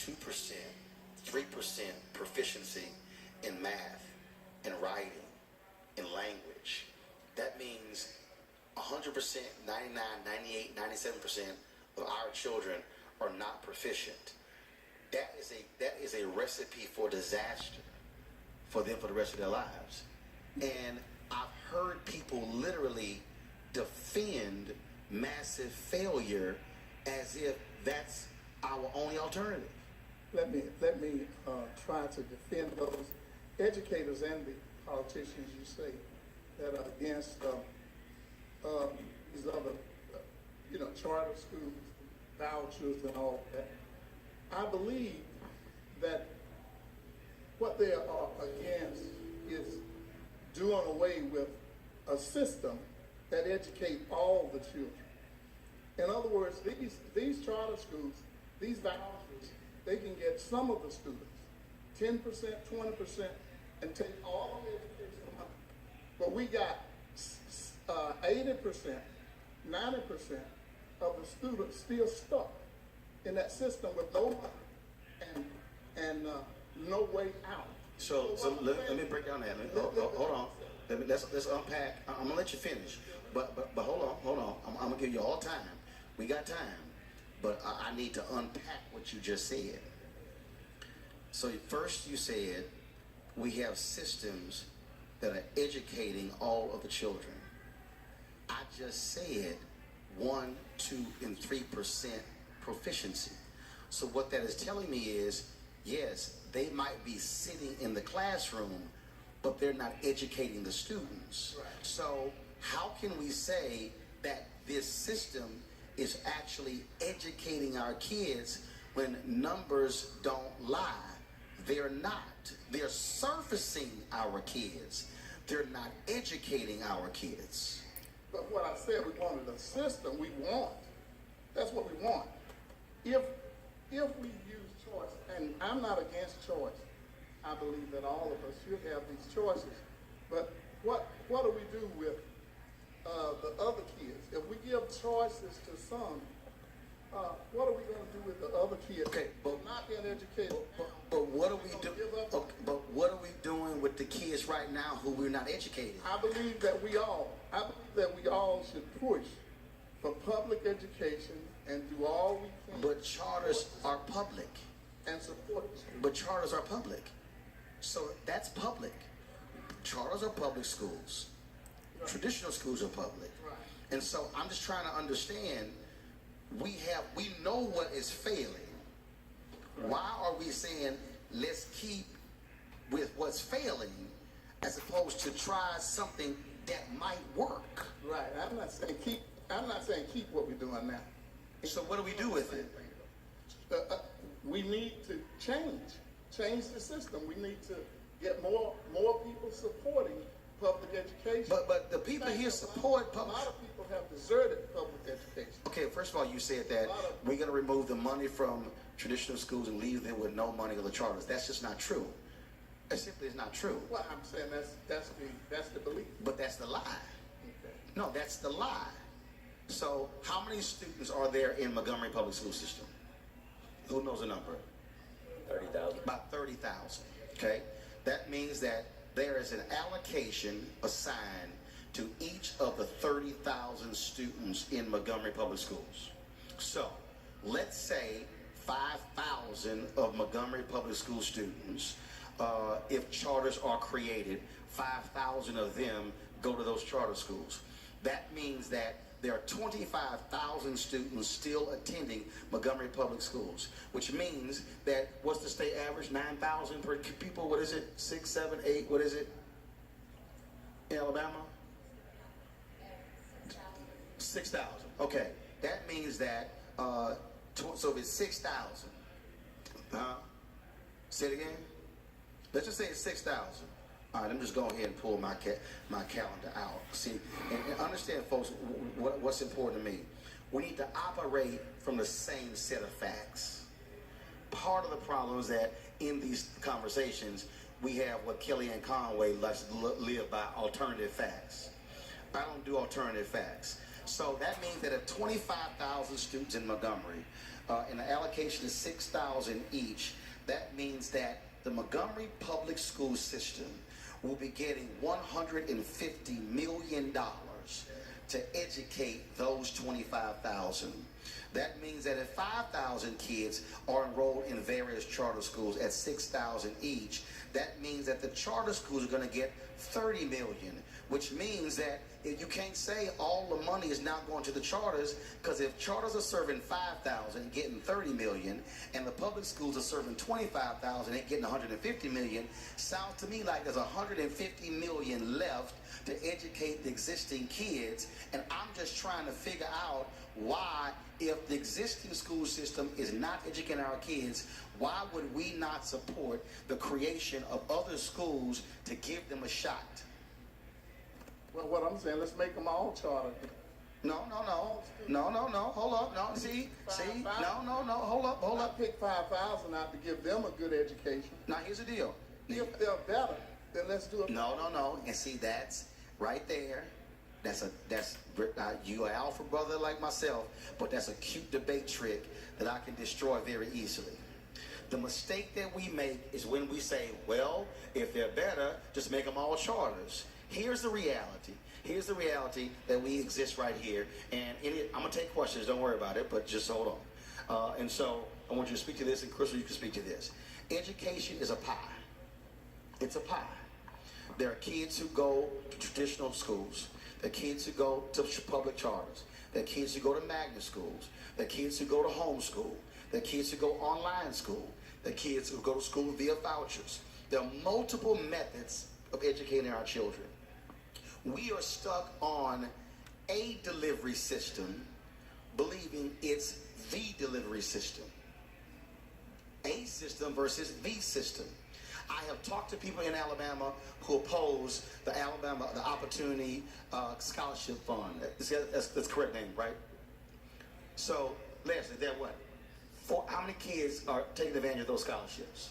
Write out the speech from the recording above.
2%, 3% proficiency in math, in writing, in language. That means 100%, 99, 98, 97% of our children are not proficient. That is a recipe for disaster for them for the rest of their lives. And I've heard people literally defend massive failure as if that's our only alternative. Let me try to defend those educators and the politicians you say that are against these other, charter schools, vouchers, and all that. I believe that what they are against is doing away with a system that educates all the children. In other words, these charter schools, these vouchers, they can get some of the students, 10%, 20%, and take all of the education money. But we got 80%, 90% of the students still stuck in that system with no money and no way out. So let me break down that. Hold on. Let's unpack. I'm gonna let you finish, but hold on. I'm gonna give you all time. We got time, but I need to unpack what you just said. So first you said we have systems that are educating all of the children. I just said 1, 2, and 3% proficiency. So what that is telling me is, yes, they might be sitting in the classroom, but they're not educating the students. Right. So how can we say that this system is actually educating our kids when numbers don't lie? They're not. They're surfacing our kids. They're not educating our kids. But what I said, we wanted a system we want. That's what we want. If we use choice, and I'm not against choice, I believe that all of us should have these choices. But what do we do with the other kids? If we give choices to some, what are we going to do with the other kids? Okay, but not being educated. But what are we doing? Okay, but what are we doing with the kids right now who we're not educating? I believe that we all should push for public education and do all we can. But charters are public. And support it. But charters are public. So that's public. Charters are public schools. Right. Traditional schools are public. Right. And so I'm just trying to understand, we know what is failing. Right. Why are we saying let's keep with what's failing as opposed to try something that might work? Right. I'm not saying keep what we're doing now. So what do we do with it? We need to change the system. We need to get more people supporting public education. But the people here support public. A lot of people have deserted public education. Okay, first of all, you said that we're going to remove the money from traditional schools and leave them with no money on the charters. That's just not true. It simply is not true. Well, I'm saying that's the belief. But that's the lie. Okay. No, that's the lie. So how many students are there in Montgomery Public School System? Who knows the number? 30,000. About 30,000. Okay? That means that there is an allocation assigned to each of the 30,000 students in Montgomery Public Schools. So let's say 5,000 of Montgomery Public School students, if charters are created, 5,000 of them go to those charter schools. That means that there are 25,000 students still attending Montgomery Public Schools, which means that what's the state average? 9,000 per people. What is it? 6, 7, 8. What is it in Alabama? 6,000. Okay, that means that so if it's 6,000, say it again. Let's just say it's 6,000. All right, I'm just going ahead and pull my calendar out. See, and understand, folks, what's important to me. We need to operate from the same set of facts. Part of the problem is that in these conversations, we have what Kellyanne Conway likes to live by, alternative facts. I don't do alternative facts. So that means that if 25,000 students in Montgomery and the allocation is $6,000 each. That means that the Montgomery public school system will be getting $150 million to educate those 25,000. That means that if 5,000 kids are enrolled in various charter schools at $6,000 each, that means that the charter schools are going to get $30 million, which means that if you can't say all the money is now going to the charters, because if charters are serving 5,000 and getting 30 million, and the public schools are serving 25,000 and getting 150 million, sounds to me like there's 150 million left to educate the existing kids. And I'm just trying to figure out why, if the existing school system is not educating our kids, why would we not support the creation of other schools to give them a shot? Well, what I'm saying, let's make them all charter. No, hold up, no, see, no, hold up. Pick 5,000 out to give them a good education. Now, here's the deal. If they're better, then let's do it. No, and see, that's right there. That's you an alpha brother like myself, but that's a cute debate trick that I can destroy very easily. The mistake that we make is when we say, well, if they're better, just make them all charters. Here's the reality. Here's the reality that we exist right here. And I'm going to take questions. Don't worry about it, but just hold on. And so I want you to speak to this, and Crystal, you can speak to this. Education is a pie. It's a pie. There are kids who go to traditional schools. There are kids who go to public charters. There are kids who go to magnet schools. There are kids who go to homeschool. There are kids who go online school. There are kids who go to school via vouchers. There are multiple methods of educating our children. We are stuck on a delivery system, believing it's the delivery system. A system versus the system. I have talked to people in Alabama who oppose the Opportunity Scholarship Fund. That's the correct name, right? So, Leslie, they're what? How many kids are taking advantage of those scholarships?